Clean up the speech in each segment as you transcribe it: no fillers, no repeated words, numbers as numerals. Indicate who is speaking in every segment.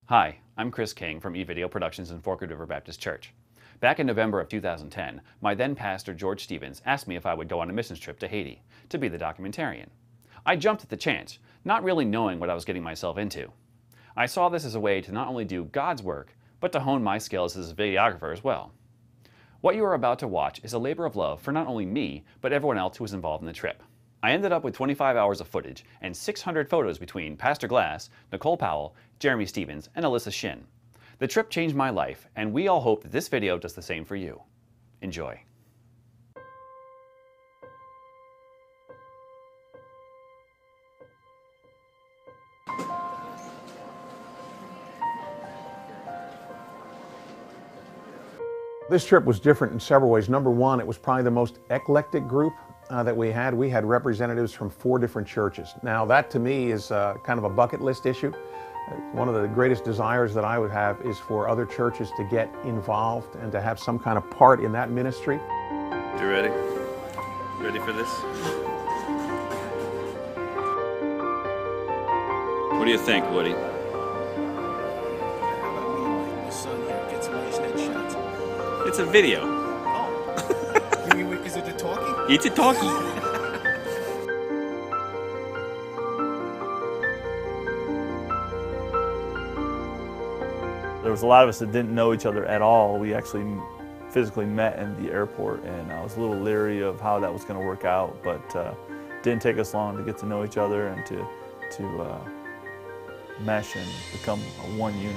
Speaker 1: Hi, I'm Chris King from eVideo Productions in Forked River Baptist Church. Back in November of 2010, my then pastor George Stevens asked me if I would go on a missions trip to Haiti to be the documentarian. I jumped at the chance, not really knowing what I was getting myself into. I saw this as a way to not only do God's work, but to hone my skills as a videographer as well. What you are about to watch is a labor of love for not only me, but everyone else who was involved in the trip. I ended up with 25 hours of footage and 600 photos between Pastor Glass, Nicole Powell, Jeremy Stevens, and Alyssa Shin. The trip changed my life, and we all hope that this video does the same for you. Enjoy.
Speaker 2: This trip was different in several ways. Number one, it was probably the most eclectic group that we had. We had representatives from 4 different churches. Now that to me is kind of a bucket list issue. One of the greatest desires that I would have is for other churches to get involved and to have some kind of part in that ministry.
Speaker 3: You ready? Ready for this? What do you think, Woody? It's a video.
Speaker 4: Oh. Is it the talkie?
Speaker 3: It's a talkie.
Speaker 5: There was a lot of us that didn't know each other at all. We actually physically met in the airport, and I was a little leery of how that was going to work out, but it didn't take us long to get to know each other and to mesh and become one unit.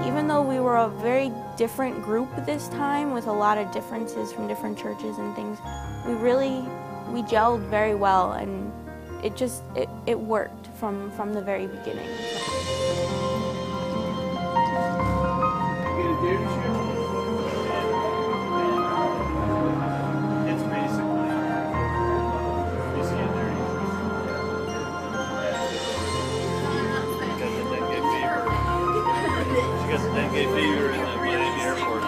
Speaker 6: Even though we were a very different group this time with a lot of differences from different churches and things, we gelled very well, and it worked from the very beginning.
Speaker 3: Dengue fever in the Miami airport.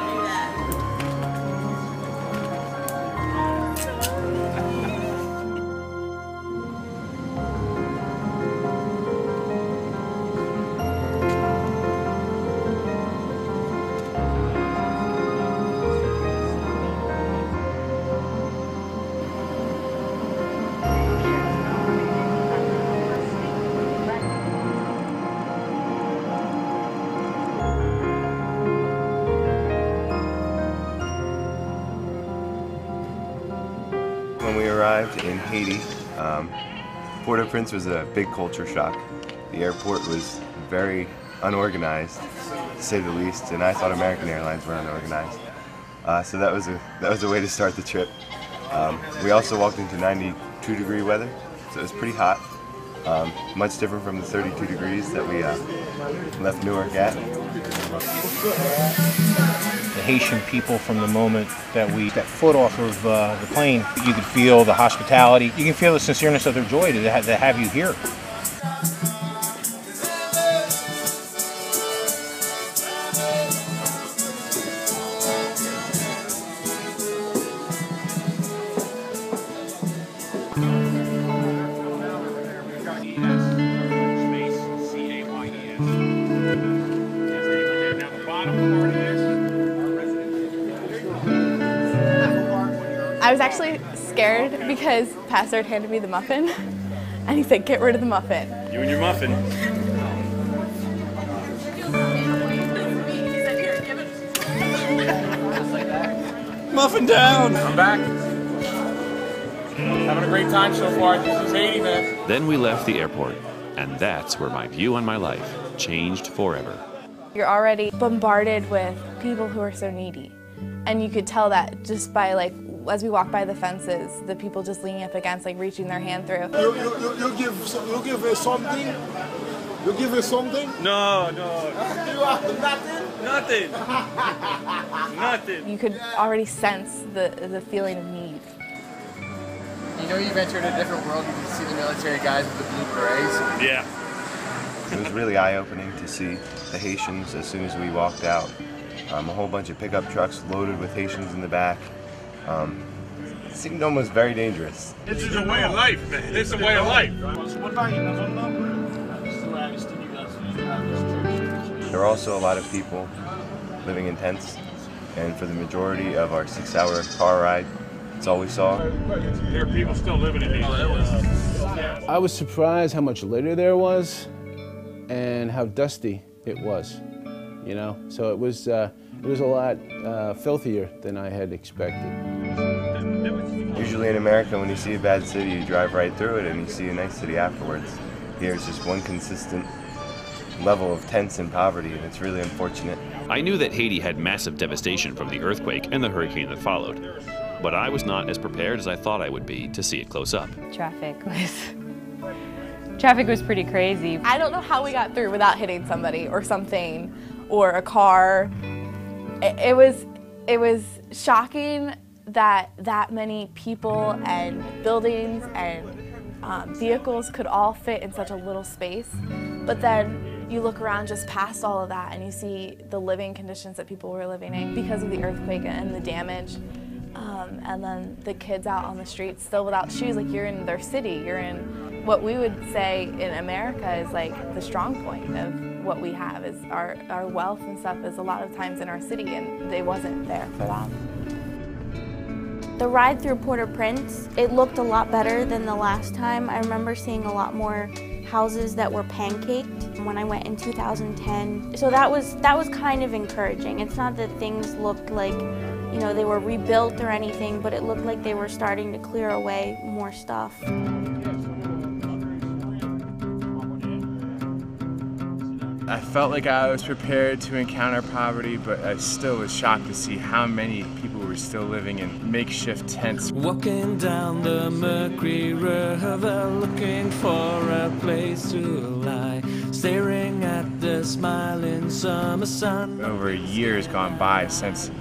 Speaker 7: When we arrived in Haiti, Port-au-Prince was a big culture shock. The airport was very unorganized, to say the least, and I thought American Airlines were unorganized. So that was a way to start the trip. We also walked into 92-degree weather, so it was pretty hot. Much different from the 32 degrees that we left Newark at.
Speaker 4: The Haitian people, from the moment that we stepped foot off of the plane, you could feel the hospitality. You can feel the sincereness of their joy to have you here.
Speaker 8: I was actually scared because Pastor had handed me the muffin, and he said, "Get rid of the muffin."
Speaker 3: You and your muffin. Muffin down!
Speaker 9: I'm back. Having a great time so far. This is Haiti, man.
Speaker 1: Then we left the airport, and that's where my view on my life changed forever.
Speaker 8: You're already bombarded with people who are so needy. And you could tell that just by, like, as we walk by the fences, the people just leaning up against, like, reaching their hand through.
Speaker 10: You give her something? You give her something?
Speaker 3: No.
Speaker 10: You have nothing?
Speaker 3: Nothing. Nothing.
Speaker 8: You could already sense the feeling of need.
Speaker 11: You know you've entered a different world when you see the military guys with the blue berets?
Speaker 3: Yeah.
Speaker 7: It was really eye-opening to see the Haitians as soon as we walked out. A whole bunch of pickup trucks loaded with Haitians in the back. It seemed almost very dangerous.
Speaker 3: This is a way of life, man. This is a way of life.
Speaker 7: There were also a lot of people living in tents, and for the majority of our 6-hour car ride, that's all we saw.
Speaker 3: There are people still living in these.
Speaker 12: I was surprised how much litter there was and how dusty it was, you know? So it was a lot filthier than I had expected.
Speaker 7: Usually in America, when you see a bad city, you drive right through it and you see a nice city afterwards. Here it's just one consistent level of tents and poverty, and it's really unfortunate.
Speaker 1: I knew that Haiti had massive devastation from the earthquake and the hurricane that followed, but I was not as prepared as I thought I would be to see it close up.
Speaker 13: Traffic was pretty crazy.
Speaker 8: I don't know how we got through without hitting somebody or something or a car. It was shocking that many people and buildings and vehicles could all fit in such a little space. But then you look around just past all of that and you see the living conditions that people were living in because of the earthquake and the damage. And then the kids out on the streets still without shoes, like you're in their city. You're in what we would say in America is like the strong point of what we have is our wealth and stuff is a lot of times in our city, and they wasn't there for that.
Speaker 6: The ride through Port-au-Prince, it looked a lot better than the last time. I remember seeing a lot more houses that were pancaked when I went in 2010. So that was kind of encouraging. It's not that things looked like, you know, they were rebuilt or anything, but it looked like they were starting to clear away more stuff.
Speaker 11: I felt like I was prepared to encounter poverty, but I still was shocked to see how many people were still living in makeshift tents.
Speaker 14: Walking down the Mercury River, looking for a place to lie, staring at the smiling summer sun.
Speaker 11: Over a year has gone by since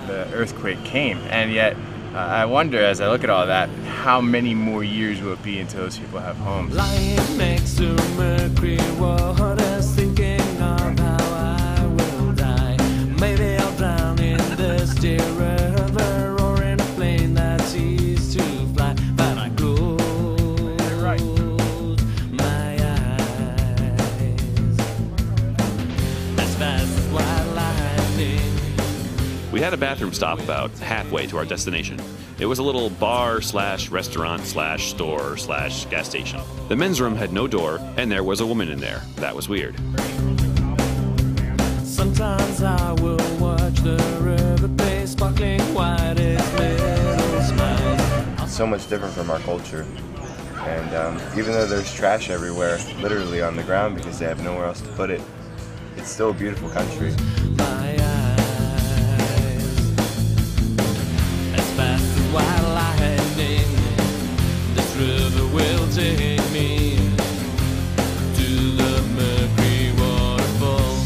Speaker 11: the earthquake came, and yet I wonder, as I look at all that, how many more years will it be until those people have homes?
Speaker 14: Lying next to Mercury waters, thinking of how I will die. Maybe I'll drown in this dear river, or in a plane that sees to fly. But I close my eyes as fast as white lightning.
Speaker 1: We had a bathroom stop about halfway to our destination. It was a little bar/restaurant/store/gas station. The men's room had no door, and there was a woman in there. That was weird.
Speaker 14: Sometimes I will watch the river play, sparkling white as metal smiles.
Speaker 7: So much different from our culture. And even though there's trash everywhere, literally on the ground because they have nowhere else to put it, it's still a beautiful country.
Speaker 14: White lightning, this river will take me to the Mercury waterfall.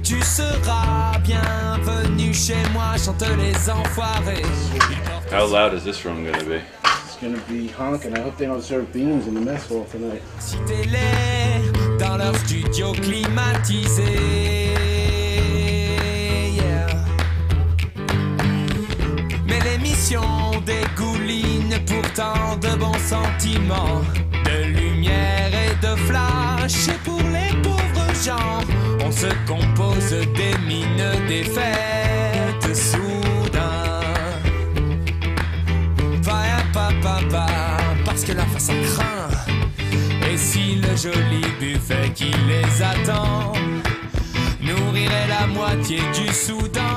Speaker 14: Tu seras bienvenu chez moi, chante les enfoirés.
Speaker 3: How loud is this room gonna be?
Speaker 12: It's gonna be honking. I hope they don't serve beans in the mess hall tonight.
Speaker 14: Citez-les dans leur studio climatisé. Yeah. Mais l'émission dégouline pourtant de bons sentiments, de lumière et de flash. Et pour les pauvres gens, on se compose des mines défaites soudain. Va pa pa pa, parce que la faim ça craint. Et aussi le joli buffet qui les attend. Nourrirait la moitié du Soudan.